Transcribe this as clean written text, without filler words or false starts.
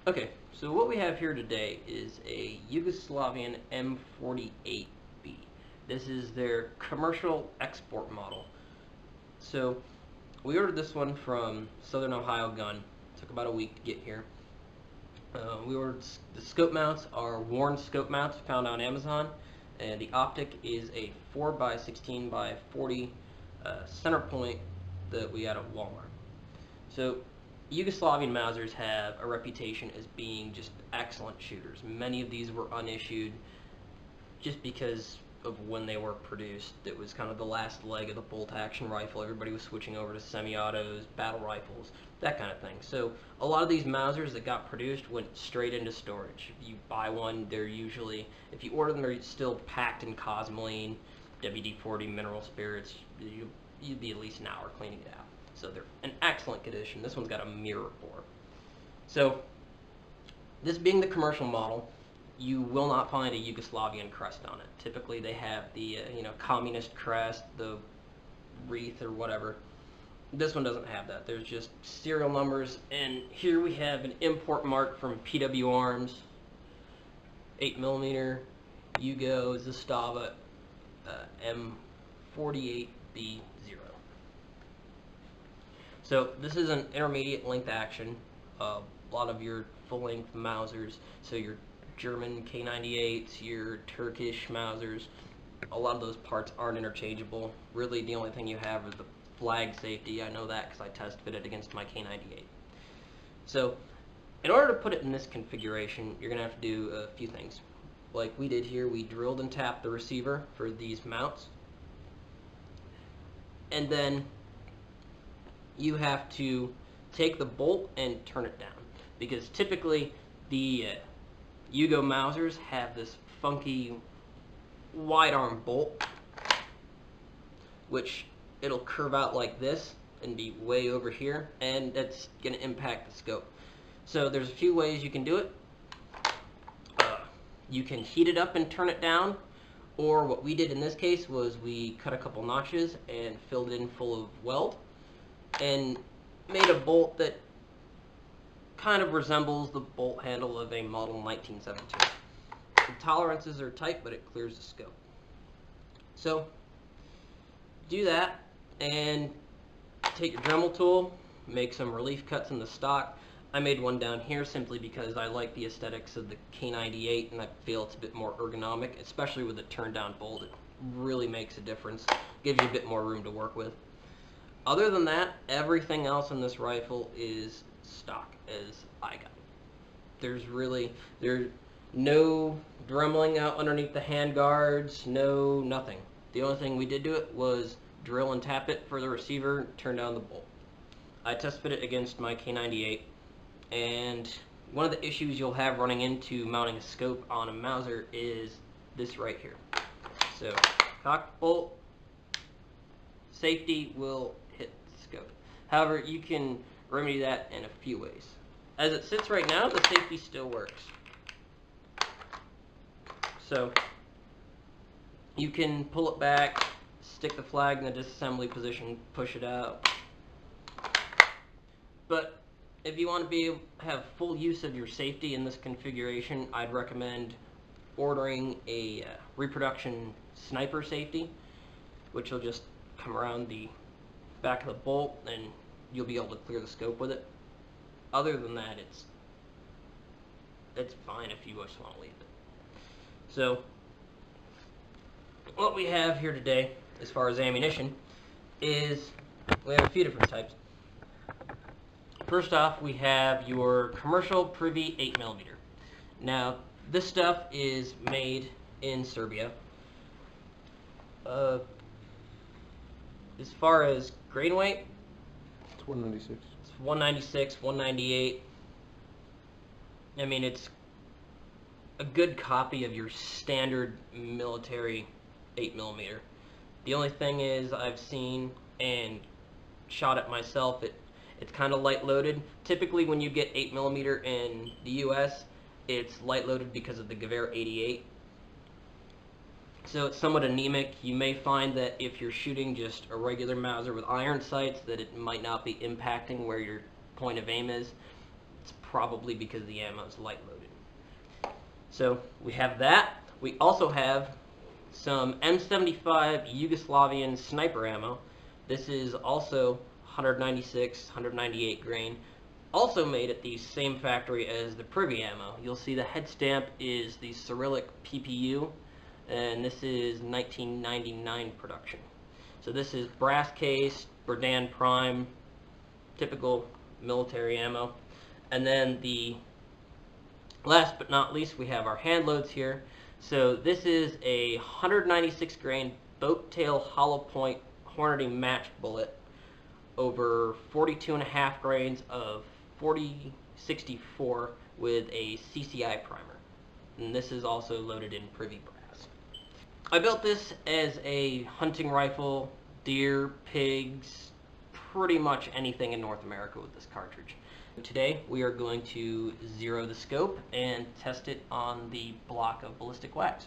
Okay, so what we have here today is a Yugoslavian M48B. This is their commercial export model. So we ordered this one from Southern Ohio Gun. Took about a week to get here. We ordered the scope mounts are worn scope mounts found on Amazon, and the optic is a 4x16x40 center point that we got at Walmart. So Yugoslavian Mausers have a reputation as being just excellent shooters. Many of these were unissued just because of when they were produced. It was kind of the last leg of the bolt-action rifle. Everybody was switching over to semi-autos, battle rifles, that kind of thing. So a lot of these Mausers that got produced went straight into storage. If you buy one, they're usually, if you order them, they're still packed in cosmoline, WD-40 mineral spirits. You'd be at least an hour cleaning it out. So they're in excellent condition. This one's got a mirror bore. So this being the commercial model, you will not find a Yugoslavian crest on it. Typically they have the communist crest, the wreath or whatever. This one doesn't have that. There's just serial numbers, and here we have an import mark from PW Arms, 8mm Yugo Zastava M48B So this is an intermediate length action. A lot of your full-length Mausers, so your German K98s, your Turkish Mausers, a lot of those parts aren't interchangeable. Really, the only thing you have is the flag safety. I know that because I test fitted against my K98. So in order to put it in this configuration, you're going to have to do a few things. Like we did here, we drilled and tapped the receiver for these mounts. And then you have to take the bolt and turn it down, because typically the Yugo Mausers have this funky wide arm bolt, which it'll curve out like this and be way over here, and that's going to impact the scope. So there's a few ways you can do it. You can heat it up and turn it down, or what we did in this case was we cut a couple notches and filled it in full of weld and made a bolt that kind of resembles the bolt handle of a model 1972. The tolerances are tight, but it clears the scope. So do that and take your Dremel tool, make some relief cuts in the stock. I made one down here simply because I like the aesthetics of the K98 and I feel it's a bit more ergonomic, especially with a turn down bolt. It really makes a difference, gives you a bit more room to work with. Other than that, everything else in this rifle is stock as I got it. There's no dremeling out underneath the hand guards, nothing. The only thing we did to it was drill and tap it for the receiver, turn down the bolt. I test fit it against my K98, and one of the issues you'll have running into mounting a scope on a Mauser is this right here. So cock bolt, safety will hit the scope. However, you can remedy that in a few ways. As it sits right now, the safety still works. So you can pull it back, stick the flag in the disassembly position, push it out. But if you want to have full use of your safety in this configuration, I'd recommend ordering a reproduction sniper safety, which will just come around the back of the bolt and you'll be able to clear the scope with it. Other than that, it's fine if you just want to leave it. So what we have here today as far as ammunition is we have a few different types. First off, we have your commercial Privy 8mm. Now this stuff is made in Serbia. As far as grain weight, it's 196. It's 196, 198. I mean, it's a good copy of your standard military 8mm. The only thing is I've seen and shot it myself, it's kind of light loaded. Typically when you get 8mm in the US, it's light loaded because of the Gewehr 88. So it's somewhat anemic. You may find that if you're shooting just a regular Mauser with iron sights, that it might not be impacting where your point of aim is. It's probably because the ammo is light loaded. So we have that. We also have some M75 Yugoslavian sniper ammo. This is also 196, 198 grain. Also made at the same factory as the Privy ammo. You'll see the head stamp is the Cyrillic PPU, and this is 1999 production. So this is brass case, Berdan Prime, typical military ammo. And then the last but not least, we have our hand loads here. So this is a 196 grain boat tail hollow point Hornady matched bullet over 42.5 grains of 4064 with a CCI primer. And this is also loaded in Privy brass. I built this as a hunting rifle, deer, pigs, pretty much anything in North America with this cartridge. Today we are going to zero the scope and test it on the block of ballistic wax.